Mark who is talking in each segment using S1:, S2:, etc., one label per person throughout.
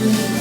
S1: Away.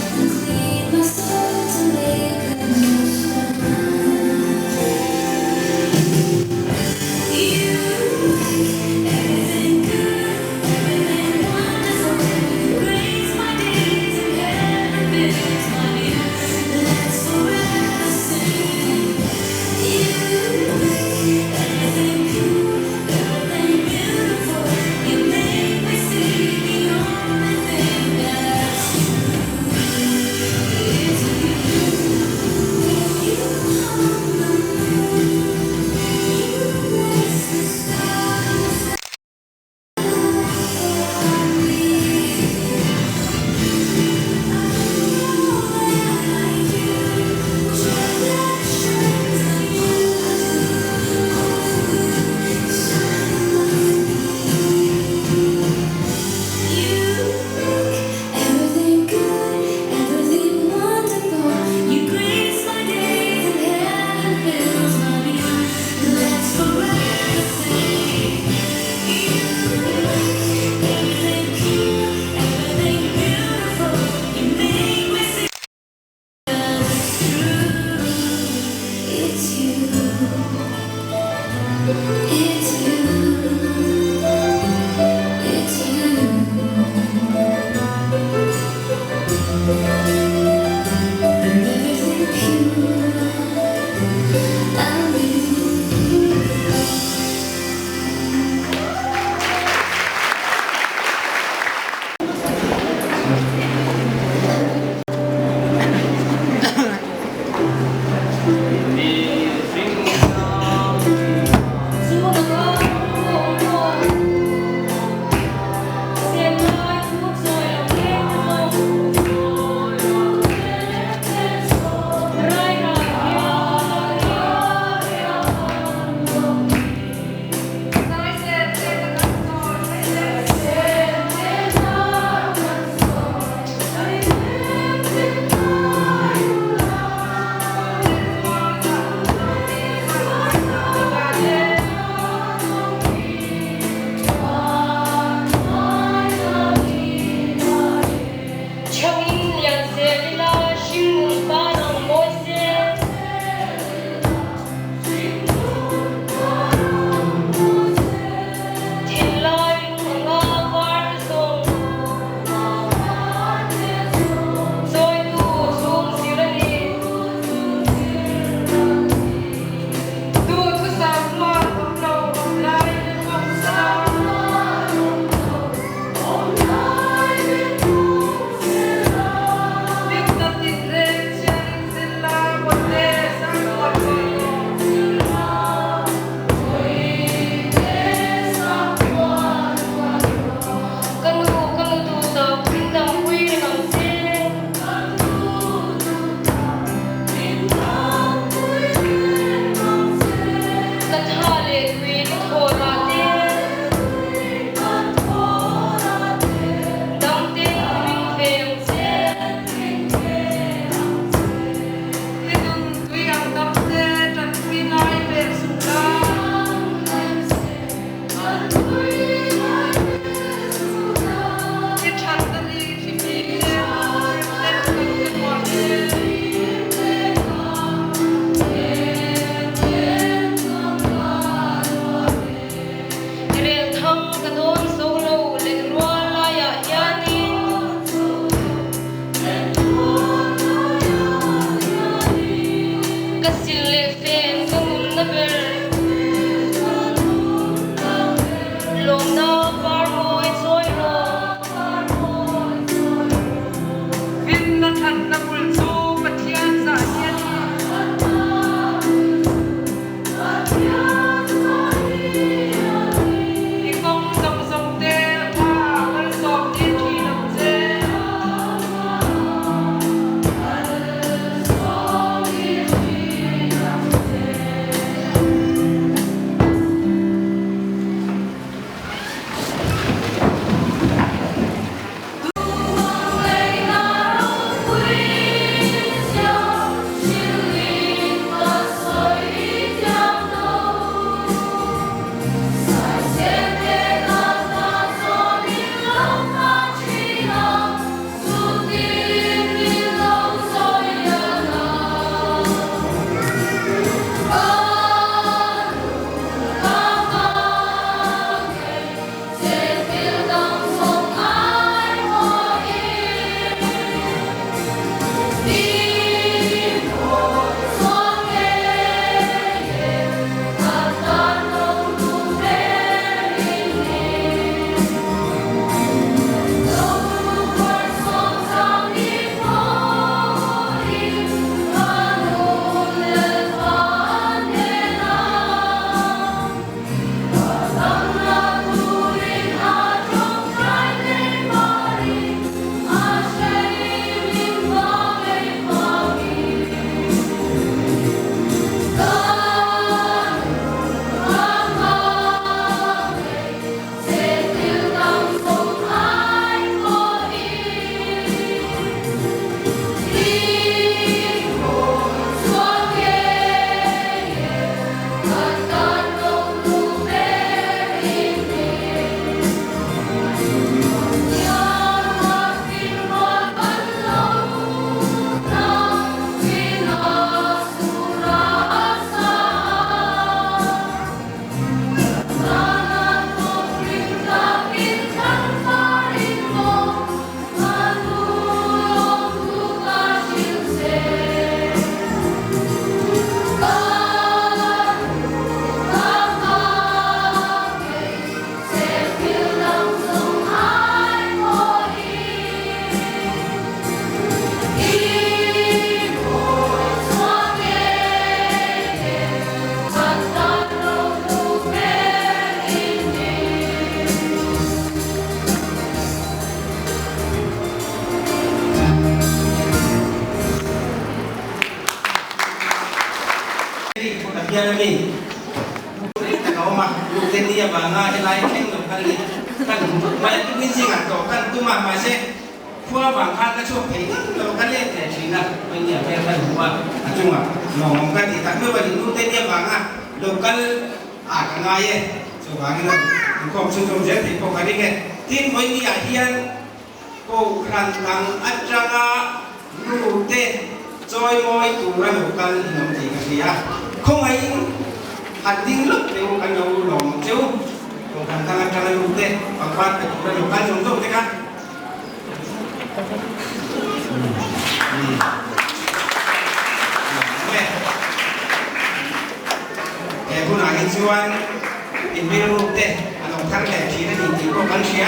S1: ni kalau mah lutin dia bangga helai keng tu kan mai tu ni sing atau kan tu mah masih pua bangka ka chuak thei lo kan le te thina mai ni pe kan huwa achunga nong kan ti tak me ba lutin dia bangga lokal ka ngai e so bangna ko chu chu je ti ko ka ni ke tin mai ni a hian ko kran tang atranga lutin joy moi tu ra lokal nom ti ka sia không ai hạt tinh lúc thì anh đâu lòng chiếu còn thằng thằng thằng lục thế và quan phải cũng là lục ban giống giống thế khác cái cô nàng in chuan in bên lục thế anh ông thằng này chỉ là nhìn chỉ có con xía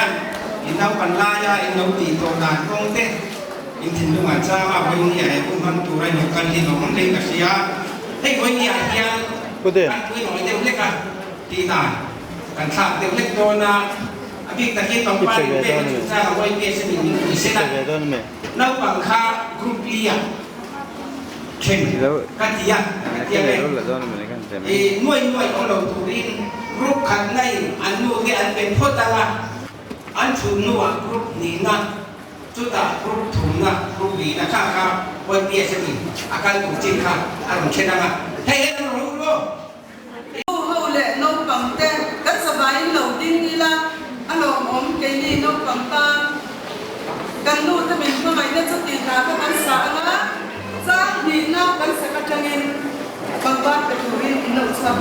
S1: in đâu còn la ra in đâu tỉ tổ đàn không thế in thìn luôn à cha à bên nhà cũng ăn tủ ra nhiều con thì nó không lên cả xía thế với nhà thì kan kui nong ite ulek ka ti ta kan sa te ulek do na abi ta ki tong pa ni pe sa ha wai pe se ni ni se na nau pang kha group lia chen ka ti ya e nuai nuai ong lo tu rin group khat nai an nu ge an pen phota la an chu nu a group ni na chu ta group thum na group li na kha kha wai pe se ni akan tu chin kha an chen na hey no
S2: lệ nô bằng tên các sở bài lầu tin đi la anh lồng ốm cái gì nô bằng ta cần nuôi cho mình có mấy đứa chút tiền cả các anh xã nữa ra đi nào các sẽ các chân in bằng ba cái thủ viên nấu sao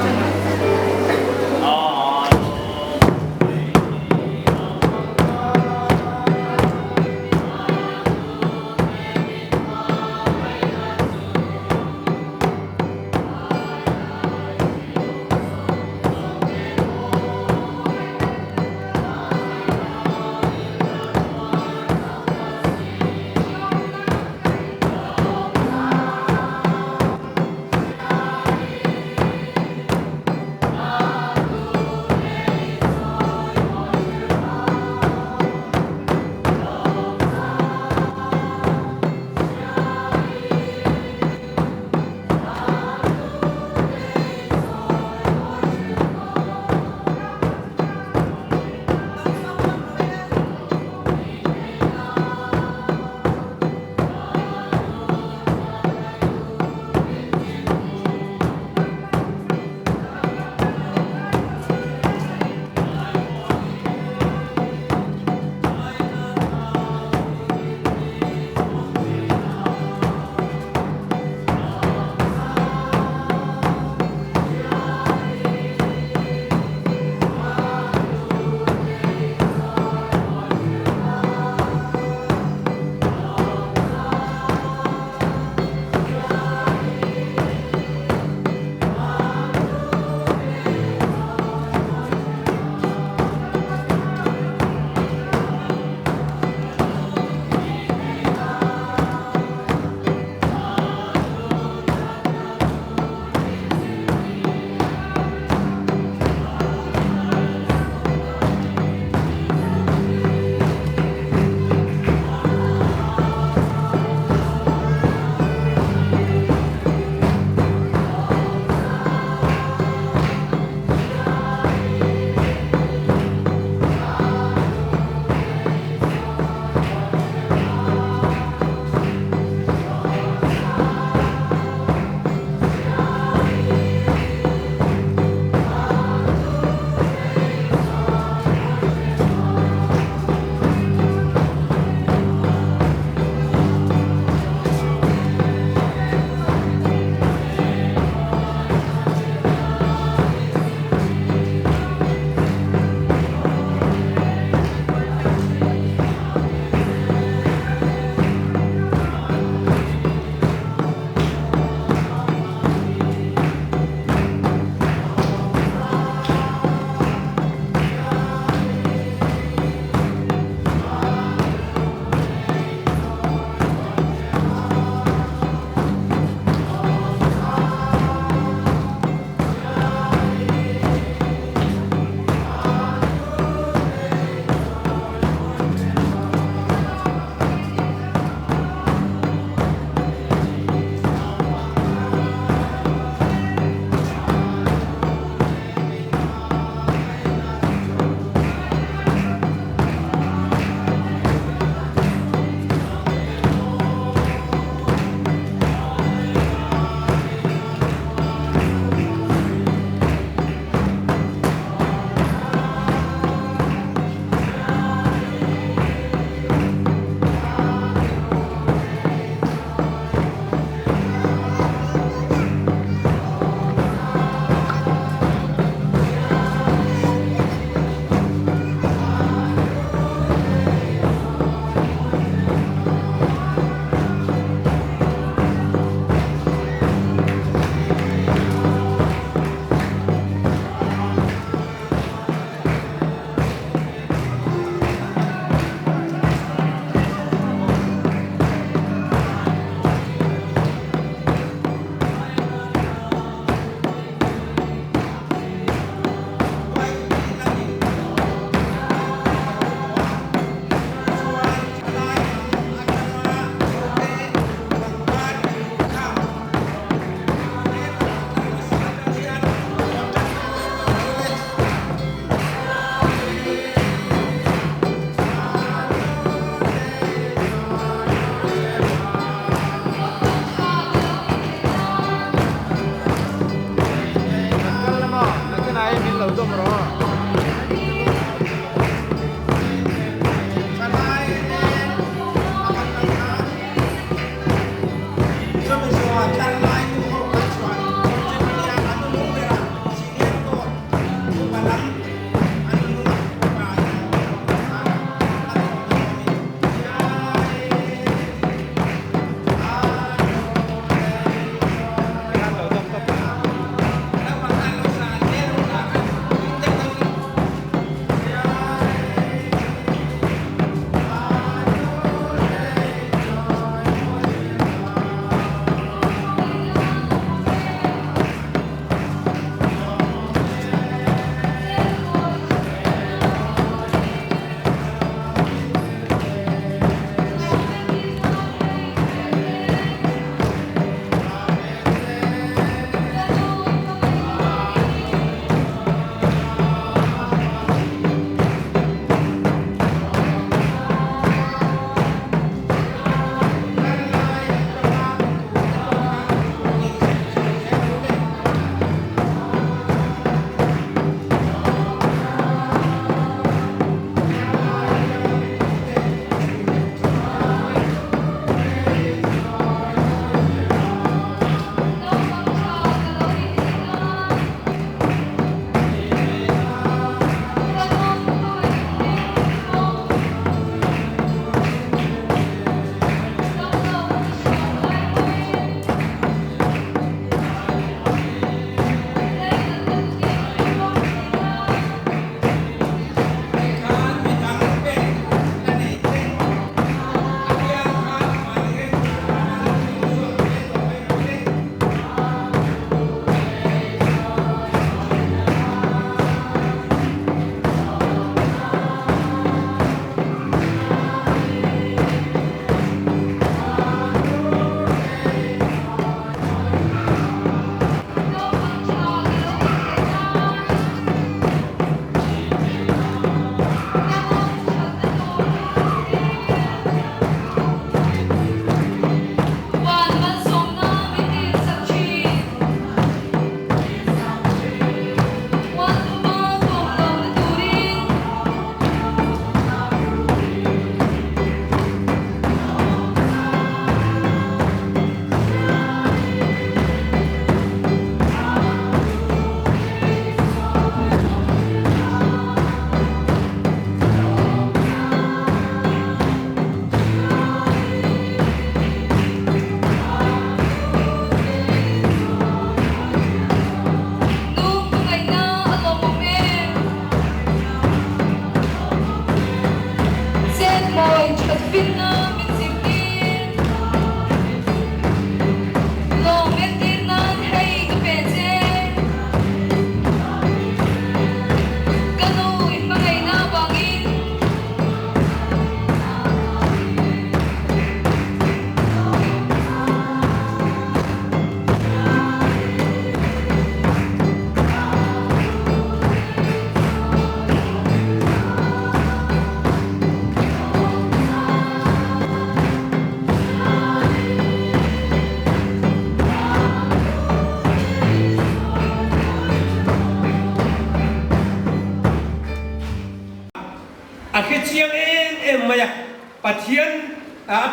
S3: ปัจเจียน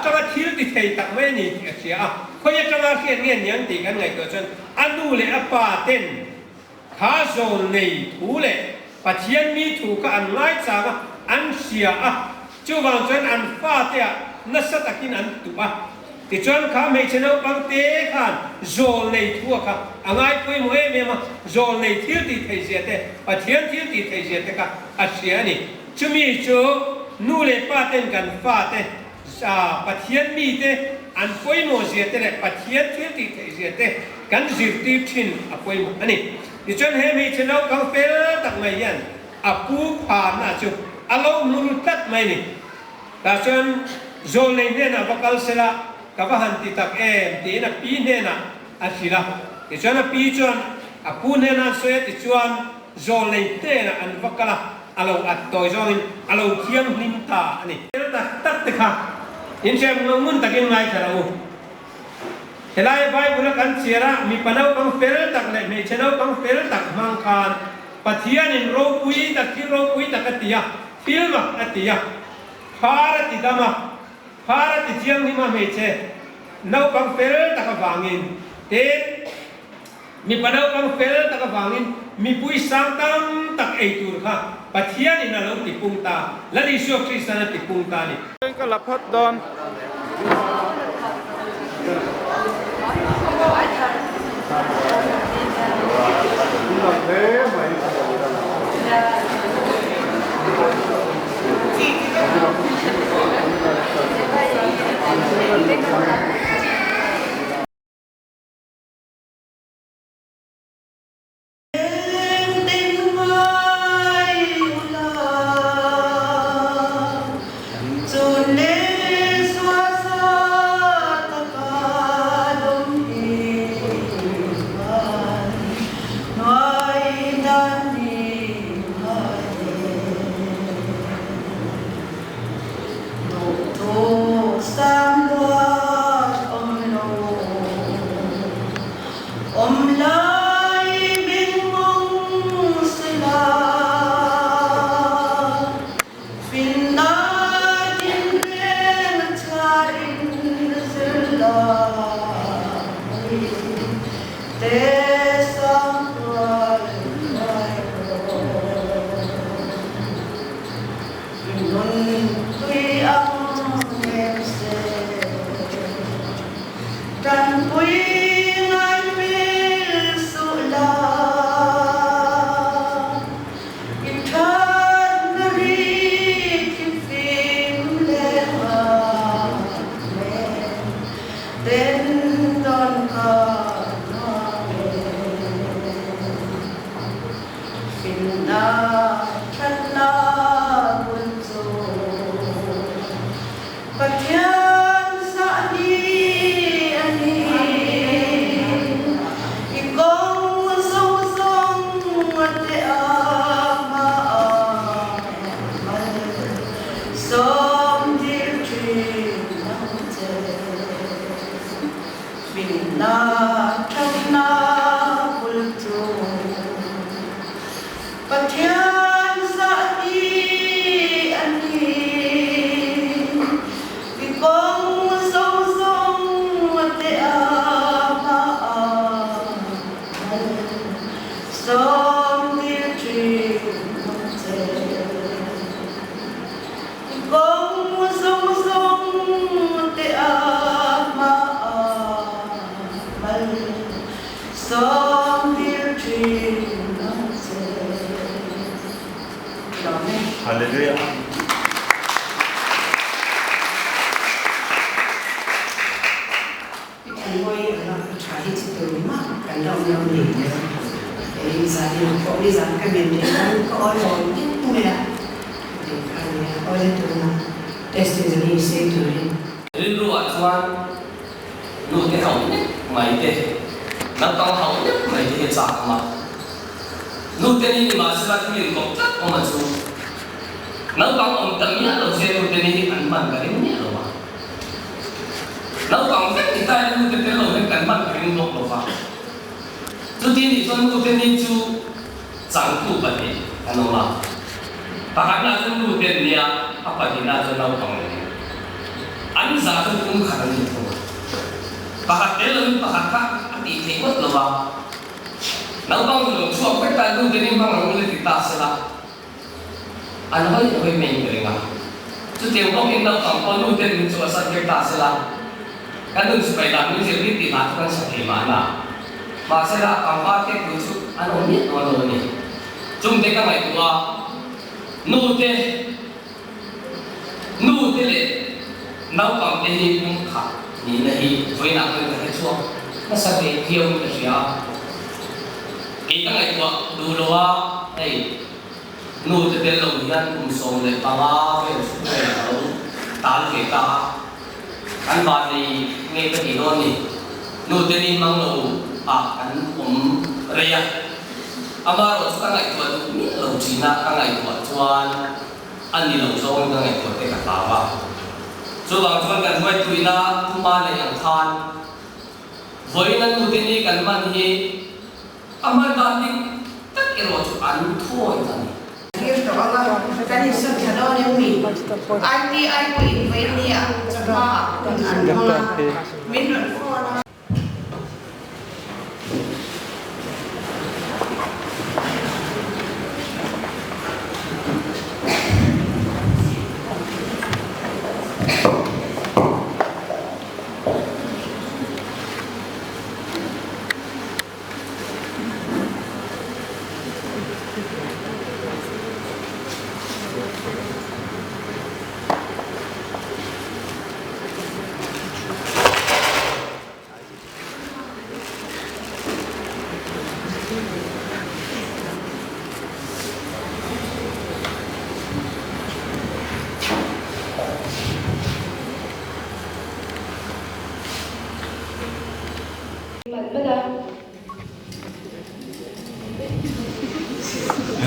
S3: จังหวัดที่ติดเทตักไม่นี่เสียเขาจะจังหวัดเขียนเงี้ยยังตีกันไงตัวจนอันดูเลยป่าเต้นข้าโซนในถูเลยปัจเจียนมีถูกก็อันไล่จากอันเสียจู่วางจนอันฟ้าเตะนัสตะกินอันตัวที่จนข้าไม่เช่นเอาปังเตะขันโซนในทั่วข้าอันไงคุยมวยเมียมาโซนในที่ติดเทเสียเตะปัจเจียนที่ติดเทเสียเตะก็อันเสียนี่จะมีจู่นู่เลยป่าเต้นกันฟ้าเตะปัจเจียนมีเตะอันคุยมวยเสียเตะเลยปัจเจียนที่ติดเทเสียเตะกันจิตติดชินอันคุยมวยอันนี้ที่จนให้ไม่เช่นเอาปังเตะตักไม่ยันอับปูผ่านน่ะจู่อารมณ์นุ่มตัดไม่นี่แต่จนโจเลนเนี่ยนะบักลเสละกับว่าหันติตักตีนะปีเนี่ยนะอาศิละที่จนปีจนอับปูเนี่ยนะสวยที่จนโจเลนเนี่ยนะอันบักละอารมณ์อัดตัวโจเลนอารมณ์เทียมลิมตาอันนี้แต่ตัดติค่ะยินเสียงมุนตักยังไงเถอะเราเฮลัยไปบุญกันเสียระมีปนเอาบังเฟลตักเลยไม่เช่นเอาบังเฟลตักมังคารปัทยานินโรคุยตักที่โรคุยตักติยาฟิลมาอติยาพาราติดามาพาราติเจียงนี่มาไม่ใช่นาวบังเฟลตักวางินเด็ดมีปนเอาบังเฟลตักวางินมีปุยสังตังตักเอตุร์ค่ะปัทยานินเราติปุงตาและดิสุคริสตันติปุงตานี่ก็ลับพัดดอน
S4: Hallelujah.
S5: Anh quay ở đó trái thì từ mà cảnh động nhau nhỉ để gia đình có đi dám cái miền để ăn có rồi nhất này là để ăn có lên từ mà testimony say to him.
S6: Lu at chuan lu cái hậu mày thế nó tăng hậu mày thế chả mà lu cái này mà sẽ là cái gì cũng chắc không mà chú nó tăng ông tăng nhá rồi sẽ lu cái này ăn bằng cái này rồi mà nó tăng cái thì ta lu cái rồi cái ăn bằng cái này rồi mà chú tiên thì chuan lu cái này chú chẳng tu bận đi anh nói mà ta hãy là chú lu cái này apa thì na cho nó tăng này anh giả tôi cũng khả năng thôi pakat dalam pakakak ati ikut lawa nau bang dulu suap kita tu jadi bang mulai kita sila anak itu yang main keringa tu tiap bang kita kampung tu jadi suasana kita sila kan tu supaya kami jadi tidak kan sebagaimana masalah kampung itu tu anak ni cuma mereka mai tua nute le nau bang ini pun kah ni nahi với nặng hơn cái chuông nó sẽ bị thiêu cái gì à cái ngày qua đủ lo đây nô thì đến lâu nhân cùng sống để ta ba cái này là ta cái ta anh bạn thì nghe cái gì đó nhỉ nô thì đi mang lâu anh cũng đây à ama rồi các ngày qua đủ biết lâu chỉ là các ngày qua chuan anh đi lâu rồi các ngày qua cái cả ta ba so bang chuan kan mai tuina tuma le yang khan voina tu tini kan man hi aman da ni tak ero chu an thoi ta ni
S5: Cái đó là cái gì sắp trở đó nên mình ai của với nia mà còn ăn ngon là mình luận kho nó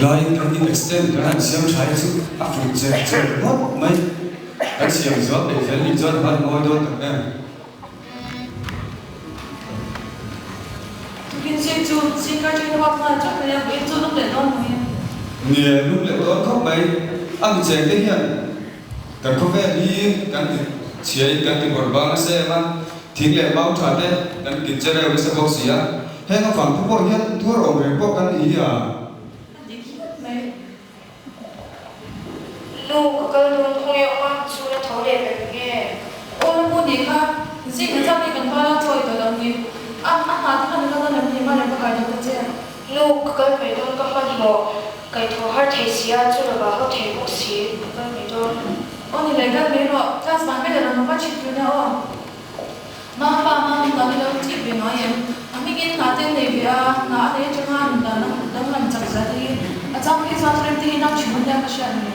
S7: Lai kan extend kan siam chai chu a fu che hot mai kan siam zo be fel ni zon har mo do ta
S2: Kinh xin chú xin các chú học mà chắc là biết chú lúc để con rồi
S7: ni lu le do khop mai ang che ke hian kan ko ve ni kan chei kan ti bor bang se ma thing le mau tha te kan kin che re se bok sia he nga phang phu bo hian thua ro re bo kan i ya
S8: ลูกก็รู้คงยังว่าชูแล้วท้องเด็กแบบนี้โอ้แล้วพูดดีค่ะจริงๆจะมีกันบ้างช่วยตัวเราเนี่ยหาที่มันก็ต้องมีมาในประกาศตัวเจ้าลูกก็ไม่ต้องก็มันบอกไก่ทอดให้เสียจุดละว่าเขาเทพกสีก็ไม่ต้องโอ้นี่เลยก็ไม่รู้ถ้าสมัยไม่เดินเราก็ชิดอยู่นะอ๋อมาป้ามาตอนนี้เราชิดไปหน่อยไม่กินหน้าเต้นเลยพี่อ่ะหน้าเนี่ยจะงานแต่น้ำมันจับใจที่อาจารย์ที่สอนเรื่องที่น้ำชิมมันยังไม่ใช่เนี่ย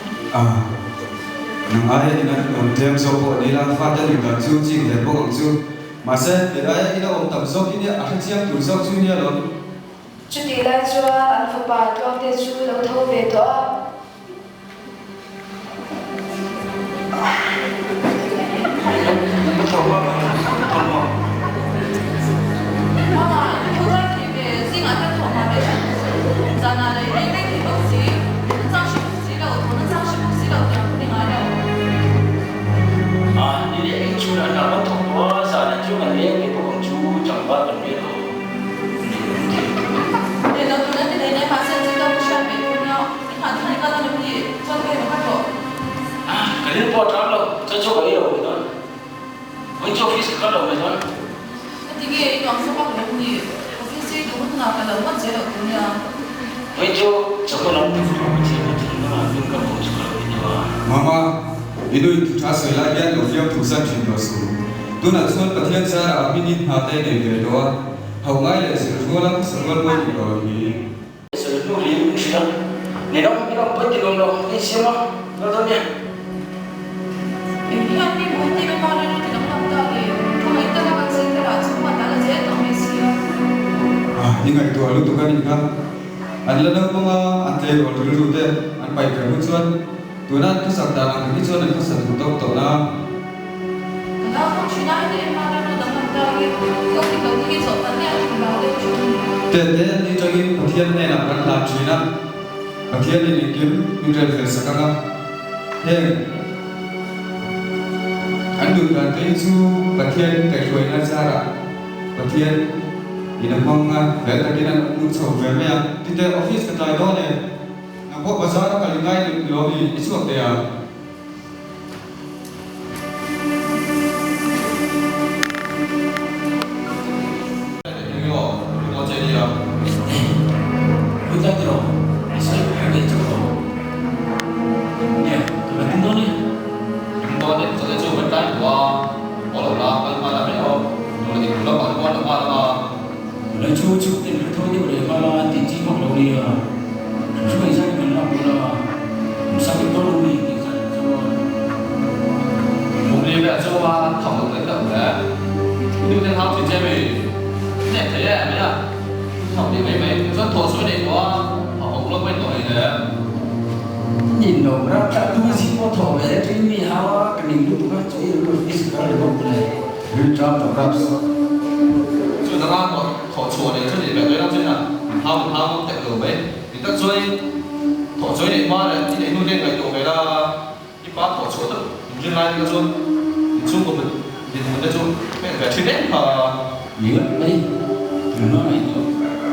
S7: nang ai ina om tem so po ni la fa ta ni ga chu chi le po chu ma se ke ai ina om tam so ki ni a chiam tu so chu ni lo
S8: chú đi lại cho anh phụ bà cho để chú lâu thâu về đó
S6: Kalian buat apa? Saya coba ya, betul. Macam office kalau betul.
S8: Ketika itu orang sebab ni, office itu pun nak kalau macam itu punya.
S6: Macam coba nak macam itu, nak bukan macam kalau ini wah.
S7: mama idu tu tha se la ya lo fiam tu san chin do su tu na chon pathian sa a mini ha te ne ve do hau ngai le se ru la ku sa wal mo ni do ni
S6: Sebelum liu sudah, ni dong betul dong, ni siapa? Betul ni.
S8: Ini ni buat ni memang ada di dalam tadi. Kalau itu nak saya terus semua tak ada saya tak mesti.
S7: ni ngai tu alu tu kan ni ka an la na ma an te ro tu ru te an pai ka ru chuan tu na tu sak ta an ni chuan an ka sa tu to na
S8: Kalau pun sudah ada memang ada di dalam tadi. Kau kita ni soalnya kita ada cuma.
S7: te te ni to in pathian ne na kan la chi na pathian ni kim ni re fe sa ka na he anh được là tên du và thiên cái chuối là ra là và thiên thì nó mong về ta kia là cũng sầu về mẹ thì cái office cái tài đó này nó có bao giờ nó cả những ngay được lo thì ít suốt đấy à
S9: nhìn nó ra cả tu sĩ có thọ về trên mi hawa cái mình lúc đó chơi được cái gì đó để bốc lên rồi cho nó ra
S6: 就那个头错的，这里面对了真的，他得了呗，你得追，头追的话呢，你得弄点个多给了，你把头错的，你就来那个说，你中国你们那种那吃点哈，
S9: 你个没，你那没有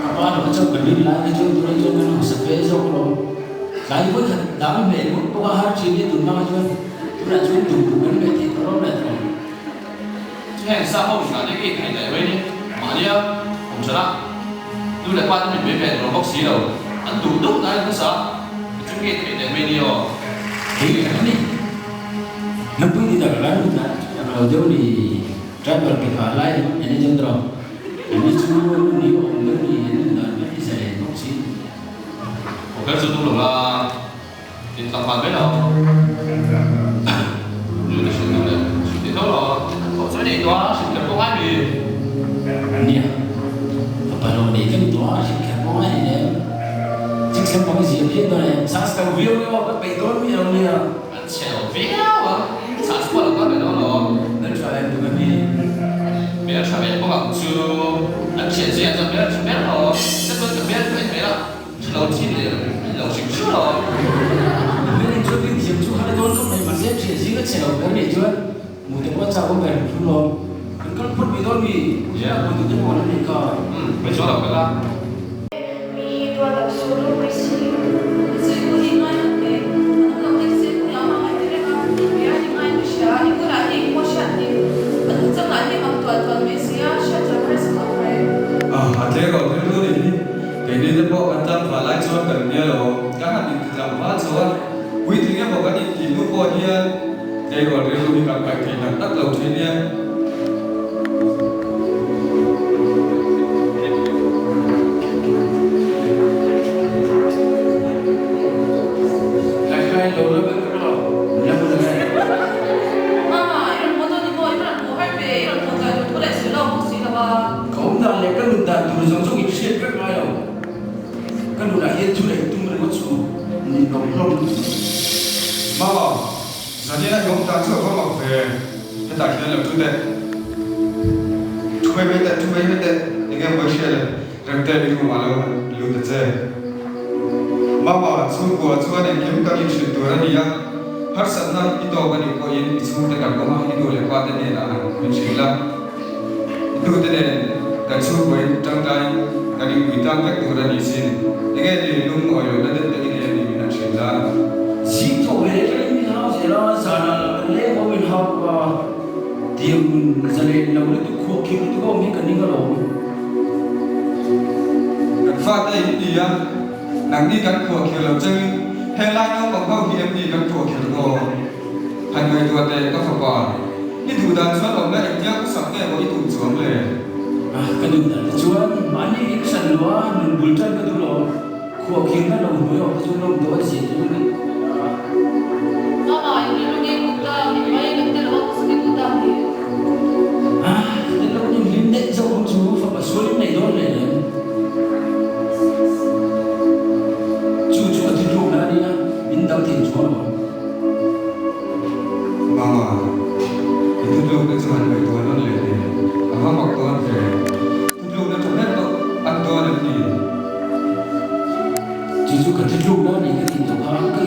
S9: ，apa nó trong cái mình lại cho tôi cho nó sắp về rồi nó lại với thật đám mẹ một có hai chuyện đi tụi nó cho tôi là chuyện tụi cái này thì nó là thôi
S6: cái xã hội là cái cái này với đi, mà đi không sao đó, tôi lại qua tôi mình về nó bóc xí đâu, anh đủ đúng đấy nó sao, chúng cái này với đi rồi,
S9: thì cái này nó cũng đi được là lúc đó rồi tôi đi trái bờ cái phá lại anh ấy rồi anh ấy chú đi ông nó đi nó đi xe bóc xí
S6: cái sự tu luyện là thì tập hoàn biết đâu, như là sự tu luyện, thì đó là có số này đó, sự kiện có ai gì,
S9: nè, và rồi để cái đó sự kiện có ai này chắc chắn có cái gì biết đó này, sáng sớm viêu viêu các bạn tôi bây giờ nè,
S6: anh chèo viêu à, sáng sớm là có cái đó rồi,
S9: nên cho em được cái gì,
S6: bây giờ sao bây giờ có gặp chưa, anh chèo gì anh bây giờ chưa biết rồi, chắc tôi chưa biết phải là đầu tiên là đầu chính trước rồi.
S9: nên cho cái gì chú hai đứa lúc này mà sẽ chuyện gì cái chèo cái này chưa, một cái quan trọng cái chú lo, cái con phút bị đôi bị, cái là một cái món này cả,
S6: Phải cho đầu cái là
S8: mi tua la solo questi se così mai anche non che se vogliamo mai dire ma mi hai mai lasciare di quella di moschati non so mai ma tu messia scelta per scoprire
S7: thế còn cái lúc này cái đi đến bộ quan tâm và lại cho cần nhớ là các hạt định làm hóa số quý thứ nhất bộ cái định thì lúc bộ như đây còn cái lúc đi gặp cảnh thì là đắc đầu thế nha
S9: cái lâu rồi cái đó, nhớ được cái
S8: mama 이런 모든 거 이런 뭐 할 때 이런 거가 도래 쓰러 못 쓰다 봐
S9: không là lấy cái lụt đạn từ giống giống như xuyên các loại đâu cái lụt đạn hiện chủ đề tung lên có chủ nhìn không không
S7: mà giờ như là chúng ta chưa có mặc về hiện tại là chúng ta chú bây giờ những cái mới xe này rằng tên đi cùng mà lưu được chơi mà xuống của chú anh kiếm cái những chuyện tuổi này á hết sẵn năm ít đồ cái những có yên xuống tất cả các mang ít đồ liên quan đến này là mình chỉ là itu tadi dan suruh tentang dari bintang ke turun di sini. Dengan di lung oyo dan tadi di minat sila.
S9: Xin thổ về cái mình học sẽ lo sana lễ của mình học và tiêm gia đình là một cái cuộc kiếm cái có mình cần đi cái đồ
S7: Dan phát đây đi á, nàng đi cắn cuộc kiểu làm chơi, hay lại nó bằng bao hiểm đi cắn cuộc kiểu đồ. Hai người tuột đây có phải quả. Đi thủ đàn xuống lòng này nhá, sắm nghe một ít thủ xuốngเลย.
S9: cái đường là chuan mà anh cái sân đó mình buồn chân cái đường đó cuộc kiếm nó đồng với họ cái chung đồng đó gì chứ
S8: mama 여기 여기 국가 많이 근데로 무슨 국가
S9: cái lúc nhưng hiếm định cho ông chú phải bảo số này đó này chú ở thị trường đó đi mình đâu tiền chúa mà
S7: Mama, itu dulu kan cuma dari Tuhan non lele. Apa mak Tuhan ke? Itu dulu kan cuma itu an Tuhan lele.
S9: chú cái thị trường đó này cái tiền đó cái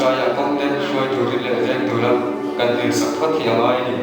S7: ya công tên xuôi từ trên lệ trên từ lâm cần tiền sắp thoát thì ai đi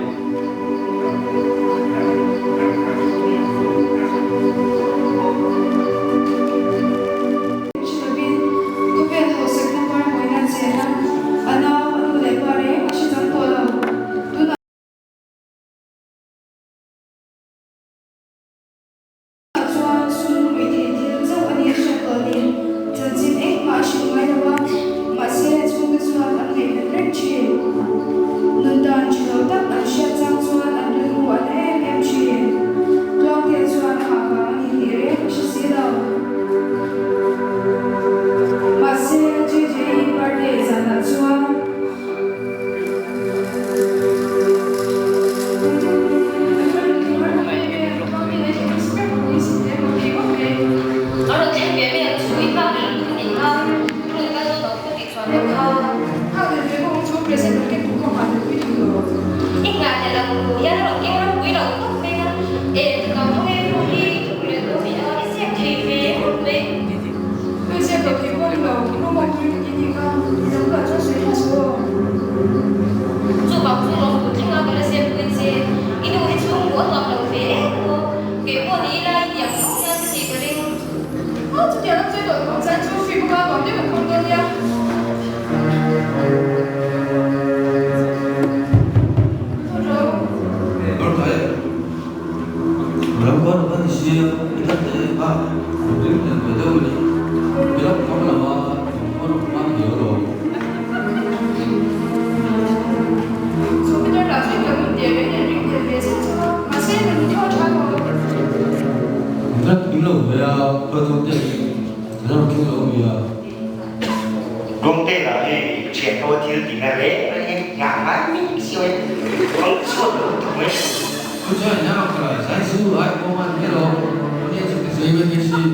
S10: Gồm tên là gì? Chuyện thôi thì tính là lẽ em ngả mãi mình siêu em không suốt được mấy
S9: Cứ cho anh nhá, phải giải sư ai công an hết rồi. Có thể chụp cái giấy bên kia xin.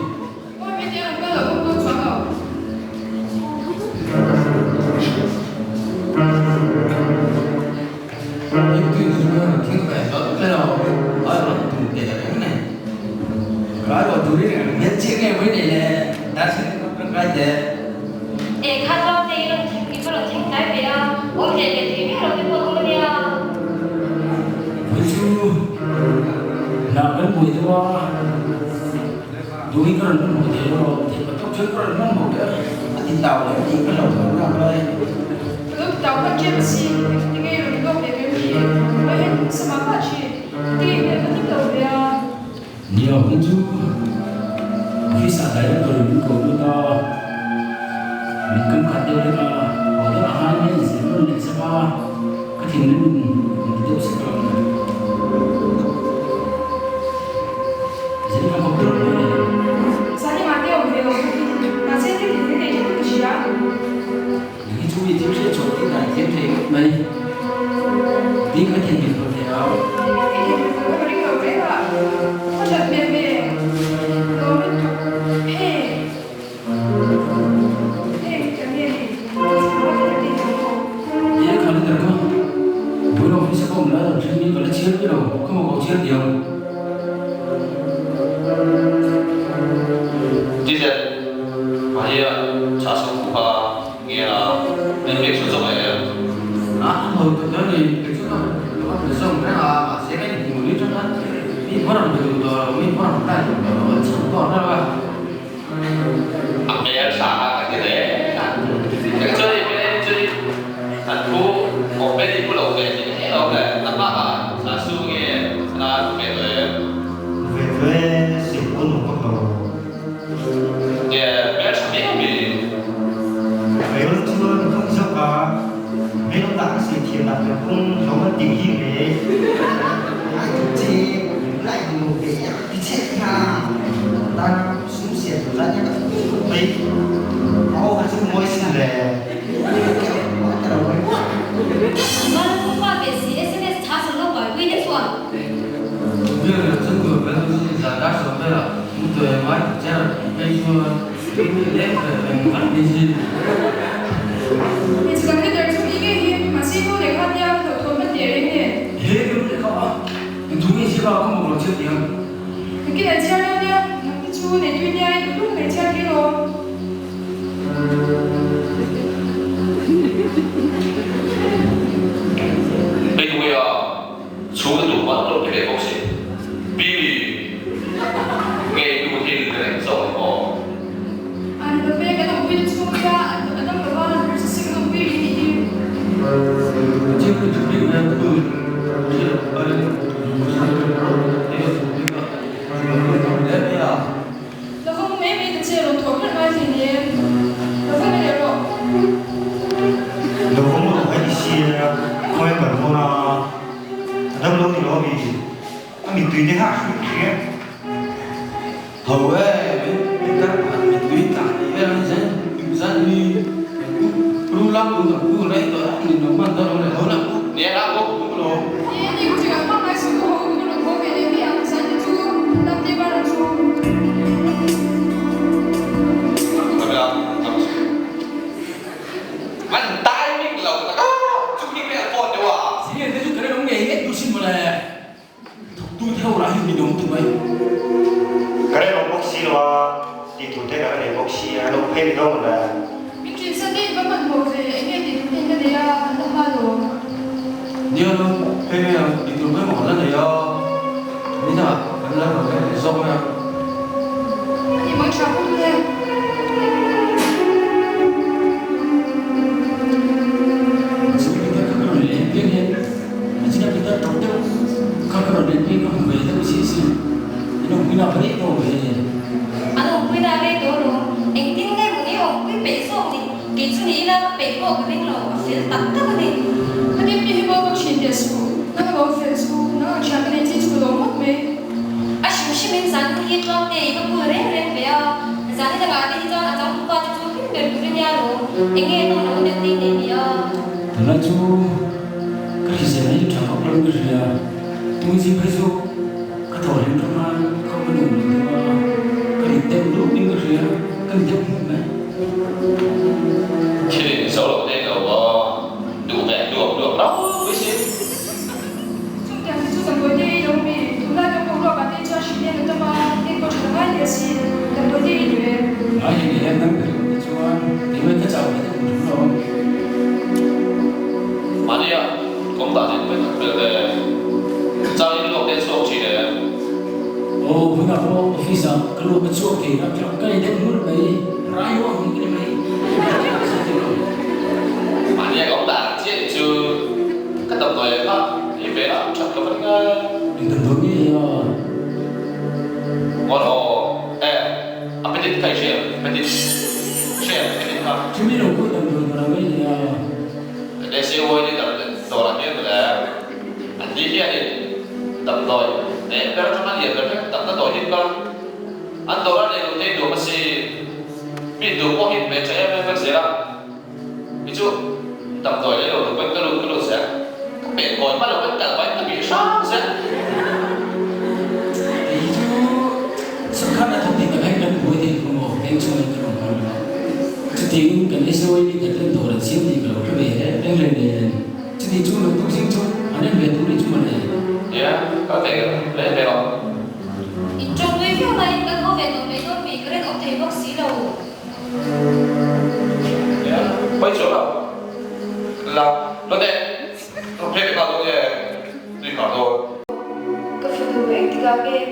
S9: Em cứ như thế vẻ đó cái nào ở đó tụi để cái này. Cái đó tụi đi nhất chiếc em với này là đã sẽ có cái gì.
S8: Khát vọng thì nó cái phần là thành cái về ông để thì biết là cái phần ông đi
S9: Ví dụ là cái mùi đó đối với cái lần mùi thì nó thì mà trong trước cái lần mùi đó thì tàu là gì cái lẩu nó làm đây
S8: lúc tàu phát triển gì thì cái rồi nó để cái gì mới hết sự phát triển thì cái nó tiếp tục về
S9: nhiều ví dụ khi xã đấy rồi những cầu nó to mình cứ khát điều đấy mà có đó là hai mươi gì luôn để xem ba cái thì mình tiêu sẽ được jadi không được
S8: sao nhưng mà tiêu về mà sẽ tiếp thì cái gì á
S9: những chú ý tiêu sẽ chỗ cái này tiếp thì đây tí cái thì mình có thể áo
S8: cái gì mà cái điều đấy là nó chợt biến về nó hey
S9: ये खाली तरह वो लोग इसे को मिला तो ट्रेनिंग वाले चीज़ भी लोग को वो चीज़ दिया
S6: 之前買嘢茶數庫啊嘢啦，你幾出咗嚟啊？
S9: 啊，我覺得你這個我本身我啊，現在你努力做它，你不能做到，你不能帶到，成功了吧？
S6: 啊，咩茶啊？嗰啲咧，所以咩最難估，我俾你不留嘅，呢度嘅，嗱媽啊，茶數嘅，嗱咩嘅，
S10: về thuê xịt quân một con đồ
S6: 嘅咩茶咩嘅，
S10: về lúc chưa không sao cả mấy lúc đặt xịt thì đặt được không giống như tình hình đấy chị lại một cái cái chết ha ta xuống xịt ra nhá mấy ô cái chút môi xịt này
S8: Mana pun kau besi, SMS charge lo kau bui ni tuan.
S9: bây giờ dân cử bên tôi là đã sớm đây là chúng tôi mới chỉ là bây giờ cái lễ mình phải đi gì
S8: Ni sekarang ni dari sini ni masih tu dekat dia tu tu menjadi ni.
S9: thế đúng đấy không ạ chúng mình chỉ vào không một chiếc tiếng
S8: Mungkin dah cakap dia, nanti cuba ni dunia itu tu dah cakap dia.
S10: tùy thế hạ suy nghĩ
S9: hầu ấy mình các bạn mình quý cả thì em dân đi luôn lắm luôn cả luôn đấy tôi ăn thì nó mang ra nó lại hơn lắm
S6: nè đã cũng rồi
S8: Ini juga apa nggak sih kalau kita nak bawa ini yang sana tu, nanti baru tu.
S6: mình tai mình lẩu là có chúng mình là con đâu à
S9: chỉ là cái chút cái đó nghề hết tôi xin mà là tôi theo lại mình đúng tụi bay
S10: cái này là bốc xì là thì thủ thế là cái này bốc xì nó phê được không là
S8: Mình chuyển sang đây vẫn còn một gì anh em thì chúng ta đây là nó hoa rồi.
S9: nhớ phê này thì tụi bay mỏ lên này bây giờ vẫn là cái rong này
S8: Anh em mới chào cũng thế.
S9: chỉ là cái các bạn lên biết hết chỉ là kita trồng tiêu các bạn lên biết nó không về đâu xí nó không nào phải đâu về
S11: anh không biết là đây đó rồi anh tin ngay một điều không biết bể số thì cái chuyện này là bể cổ cái bên lò sẽ tắt tất cả đi
S8: Anh em đi bao nhiêu chuyện để xuống, nó có Facebook, nó có chạm đến trên số mất mấy.
S11: à chúng mình dán cái cho để nó vừa lên lên về dán cái cái đi cho là trong qua cho chúng mình được cái nhà rồi anh nghe tôi nói được tin để đi
S9: thật ra chú cái gì này chẳng có luôn cái gì tôi chỉ phải giúp cái thổi lên trong mà không có đủ cái gì tên lúc những cái gì cần thiết không đấy
S6: khi đến số đầu tiên rồi đủ vẻ được đó với xin
S8: Chúng ta thì chúng ta mới đi đâu mi, chúng ta trong cuộc gọi bạn đi cho chị em người ta mà đi có chuyện hay là gì, ta mới đi rồi.
S9: nói gì để em nắm được chú thì mới cái cháu này cũng đúng rồi
S6: mà đi ạ cũng bảo đến với được là giao những lúc đến số chỉ để
S9: ồ với cả cô phi giờ cái lúc cái chuột thì nó trong cái đấy muốn mấy rai luôn cái này
S6: mà đi ông đã chia trừ các tập tuổi đó thì về đó chắc là vẫn
S9: đừng tưởng tượng như
S6: ngon hồ appetite phải share ha
S9: chứ biết đâu có tầm thường là mấy
S6: để xem ôi đi tập tổ là biết là anh đi kia đi tập rồi để bây giờ chúng ta hiện được tập nó tổ hiện con anh tổ ra để đầu tiên đồ mà si biết đồ có hiện về trẻ em vẫn sẽ làm ví dụ tập rồi lấy đồ được cái lô sẽ các bạn còn bắt đầu với cả bánh bị sao sẽ
S9: thì chú sắp khá là thông tin là khách đến cuối thì không có em chơi cái đồng hồ đó chú tiếng cần SOE đi cần lên tổ là chiếm thì kiểu cái về đấy đem lên để chú thì chú là tu sinh chú anh em về tu để chú mà này
S6: có thể lấy về rồi
S11: trong cái việc này cần có về tụi tôi vì cái này thầy bác sĩ đâu
S6: quay chỗ nào là nó đẹp nó phê vào tôi tùy vào rồi
S8: Cái phụ nữ anh thì gặp cái